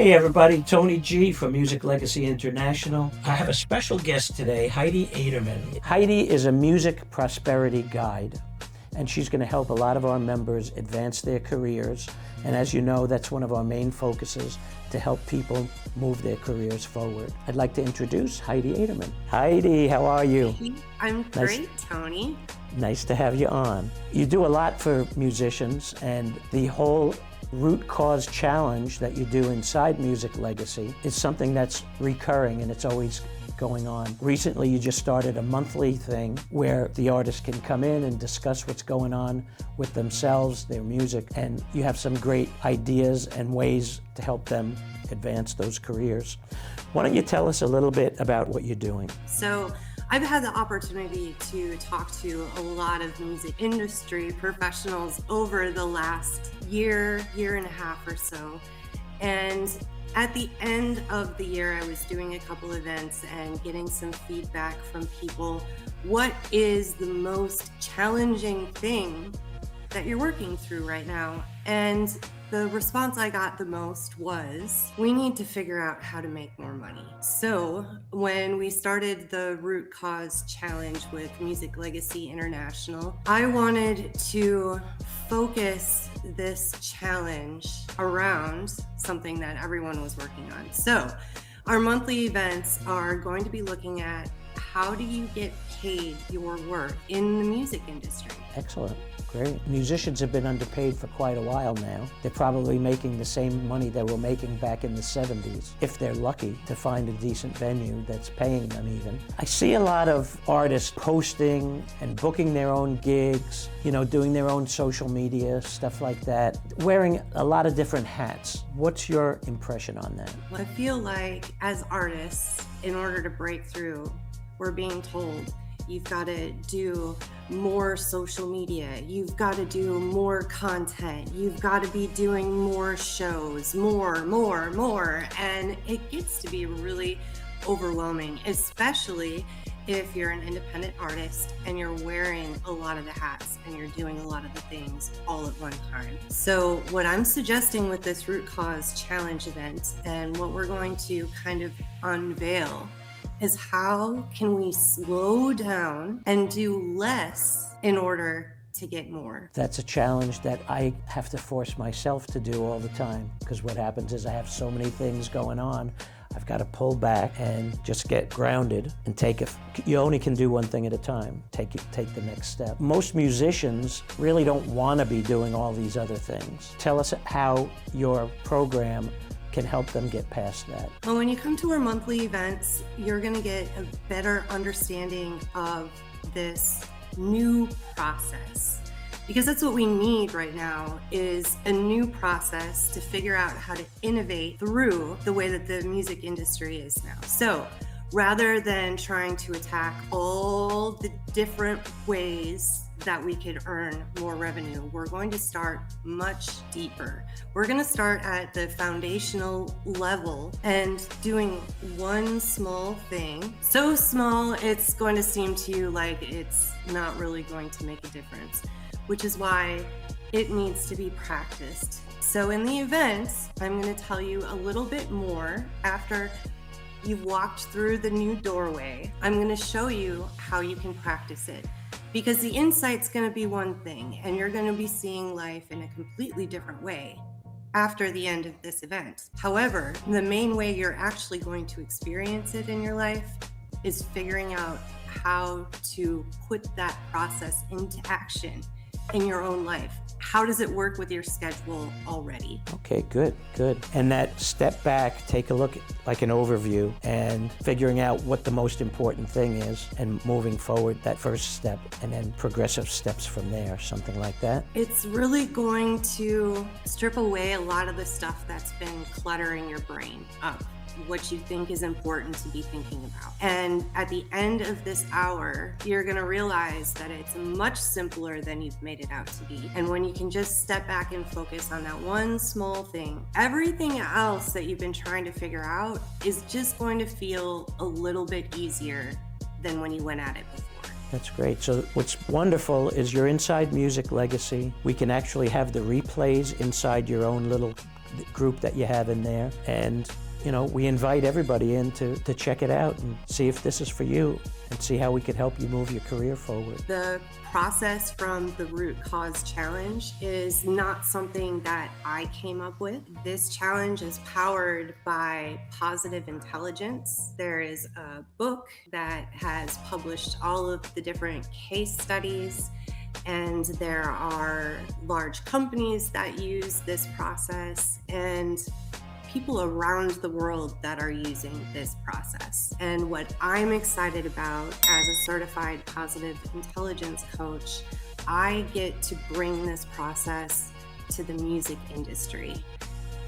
Hey everybody, Tony G from Music Legacy International. I have a special guest today, Heidi Aderman. Heidi is a music prosperity guide, and she's going to help a lot of our members advance their careers. And as you know, that's one of our main focuses, to help people move their careers forward. I'd like to introduce Heidi Aderman. Heidi, how are you? I'm great, Tony. Nice to have you on. You do a lot for musicians, and the whole root cause challenge that you do inside Music Legacy is something that's recurring, and it's always going on. Recently, you just started a monthly thing where the artists can come in and discuss what's going on with themselves, their music, and you have some great ideas and ways to help them advance those careers. Why don't you tell us a little bit about what you're doing? So, I've had the opportunity to talk to a lot of music industry professionals over the last year and a half or so. And at the end of the year, I was doing a couple events and getting some feedback from people. What is the most challenging thing that you're working through right now? And the response I got the most was, we need to figure out how to make more money. So when we started the Root Cause Challenge with Music Legacy International, I wanted to focus this challenge around something that everyone was working on. So our monthly events are going to be looking at, how do you get paid your worth in the music industry? Excellent. Great. Musicians have been underpaid for quite a while now. They're probably making the same money they were making back in the 70s, if they're lucky to find a decent venue that's paying them even. I see a lot of artists posting and booking their own gigs, doing their own social media, stuff like that, wearing a lot of different hats. What's your impression on that? Well, I feel like as artists, in order to break through, we're being told you've got to do more social media, you've got to do more content, you've got to be doing more shows, more, and it gets to be really overwhelming, especially if you're an independent artist and you're wearing a lot of the hats and you're doing a lot of the things all at one time. So what I'm suggesting with this Root Cause Challenge event, and what we're going to kind of unveil, is how can we slow down and do less in order to get more? That's a challenge that I have to force myself to do all the time, because what happens is I have so many things going on. I've got to pull back and just get grounded and you only can do one thing at a time. Take the next step. Most musicians really don't want to be doing all these other things. Tell us how your program can help them get past that. Well, when you come to our monthly events, you're going to get a better understanding of this new process, because that's what we need right now, is a new process to figure out how to innovate through the way that the music industry is now. So rather than trying to attack all the different ways that we could earn more revenue, we're going to start much deeper. We're going to start at the foundational level and doing one small thing. So small, it's going to seem to you like it's not really going to make a difference, which is why it needs to be practiced. So in the events, I'm going to tell you a little bit more after you've walked through the new doorway. I'm going to show you how you can practice it. Because the insight's going to be one thing, and you're going to be seeing life in a completely different way after the end of this event. However, the main way you're actually going to experience it in your life is figuring out how to put that process into action in your own life. How does it work with your schedule already? Okay, good. And that step back, take a look at like an overview and figuring out what the most important thing is and moving forward that first step, and then progressive steps from there, something like that. It's really going to strip away a lot of the stuff that's been cluttering your brain up, what you think is important to be thinking about. And at the end of this hour, you're going to realize that it's much simpler than you've made it out to be. And when you can just step back and focus on that one small thing, everything else that you've been trying to figure out is just going to feel a little bit easier than when you went at it before. That's great. So what's wonderful is you're inside Music Legacy. We can actually have the replays inside your own little group that you have in there. And you know, we invite everybody in to check it out and see if this is for you and see how we could help you move your career forward. The process from the Root Cause Challenge is not something that I came up with. This challenge is powered by Positive Intelligence. There is a book that has published all of the different case studies, and there are large companies that use this process and people around the world that are using this process. And what I'm excited about as a certified positive intelligence coach, I get to bring this process to the music industry,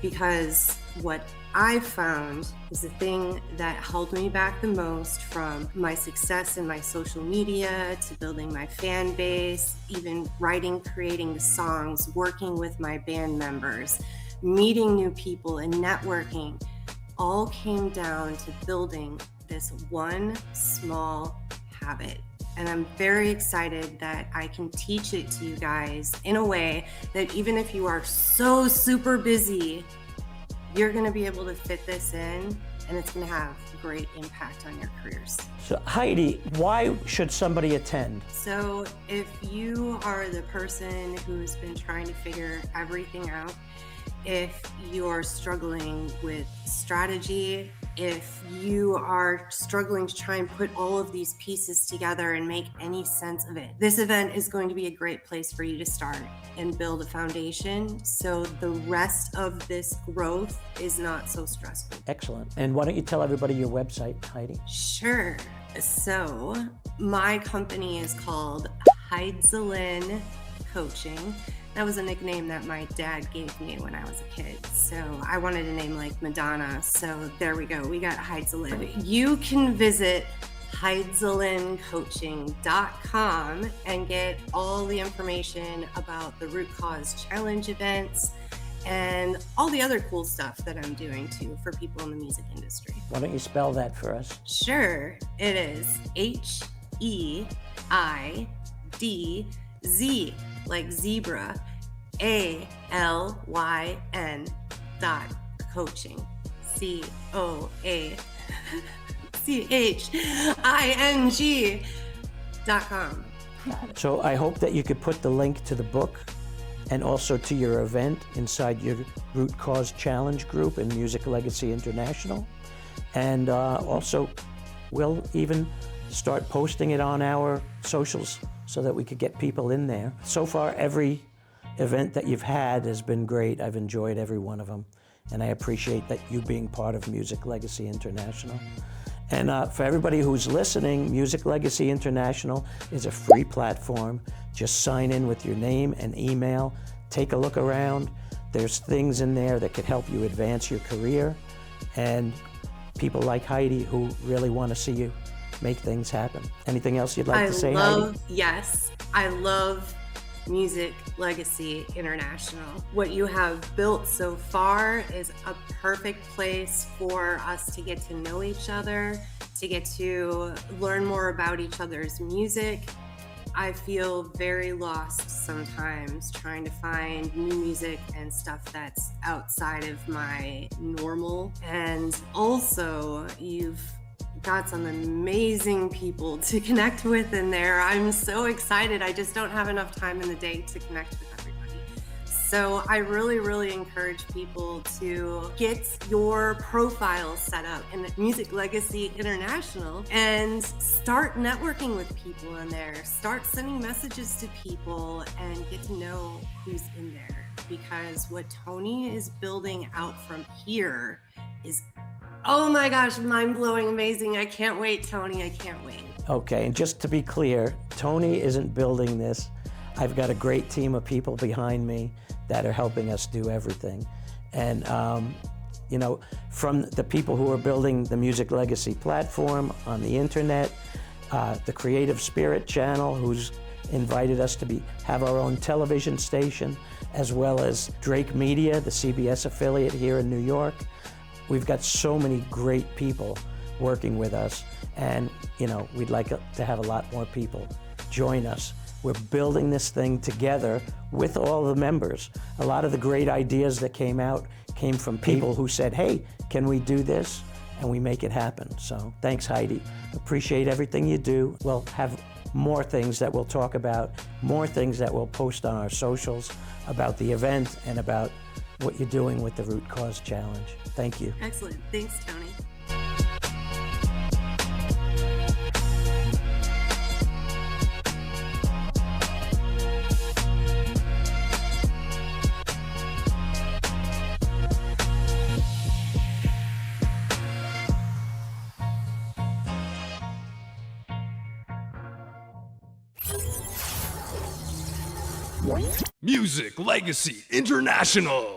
because what I found is the thing that held me back the most from my success in my social media to building my fan base, even writing, creating the songs, working with my band members, meeting new people and networking, all came down to building this one small habit. And I'm very excited that I can teach it to you guys in a way that even if you are so super busy, you're gonna be able to fit this in, and it's gonna have great impact on your careers. So Heidi, why should somebody attend? So if you are the person who's been trying to figure everything out, if you're struggling with strategy, if you are struggling to try and put all of these pieces together and make any sense of it, this event is going to be a great place for you to start and build a foundation so the rest of this growth is not so stressful. Excellent. And why don't you tell everybody your website, Heidi? Sure. So my company is called 𝗗𝗲𝗄𝗧 Coaching. That was a nickname that my dad gave me when I was a kid. So I wanted a name like Madonna. So there we go. We got 𝗗𝗲𝗄𝗧. You can visit 𝗗𝗲𝗄𝗧coaching.com and get all the information about the Root Cause Challenge events and all the other cool stuff that I'm doing too for people in the music industry. Why don't you spell that for us? Sure. It is HEIDZ, like zebra, ALYN .coaching, COACHING.com. So I hope that you could put the link to the book and also to your event inside your Root Cause Challenge group in Music Legacy International. And also, we'll even start posting it on our socials so that we could get people in there. So far, every event that you've had has been great. I've enjoyed every one of them. And I appreciate that you being part of Music Legacy International. And for everybody who's listening, Music Legacy International is a free platform. Just sign in with your name and email. Take a look around. There's things in there that could help you advance your career. And people like Heidi who really want to see you make things happen. Anything else you'd like to say, Heidi? Yes, I love Music Legacy International. What you have built so far is a perfect place for us to get to know each other, to get to learn more about each other's music. I feel very lost sometimes trying to find new music and stuff that's outside of my normal. And also, you've got some amazing people to connect with in there. I'm so excited. I just don't have enough time in the day to connect with everybody. So I really, really encourage people to get your profile set up in Music Legacy International and start networking with people in there. Start sending messages to people and get to know who's in there. Because what Tony is building out from here is, oh my gosh, mind-blowing, amazing. I can't wait, Tony, I can't wait. Okay, and just to be clear, Tony isn't building this. I've got a great team of people behind me that are helping us do everything. And, you know, from the people who are building the Music Legacy platform on the internet, the Creative Spirit channel, who's invited us to have our own television station, as well as Drake Media, the CBS affiliate here in New York. We've got so many great people working with us, and you know, we'd like to have a lot more people join us We're building this thing together with all the members. A lot of the great ideas that came out came from people who said, hey, can we do this? And we make it happen. So thanks, Heidi. Appreciate everything you do. We'll have more things that we'll talk about, more things that we'll post on our socials about the event and about what you're doing with the Root Cause Challenge. Thank you. Excellent. Thanks, Tony. Music Legacy International.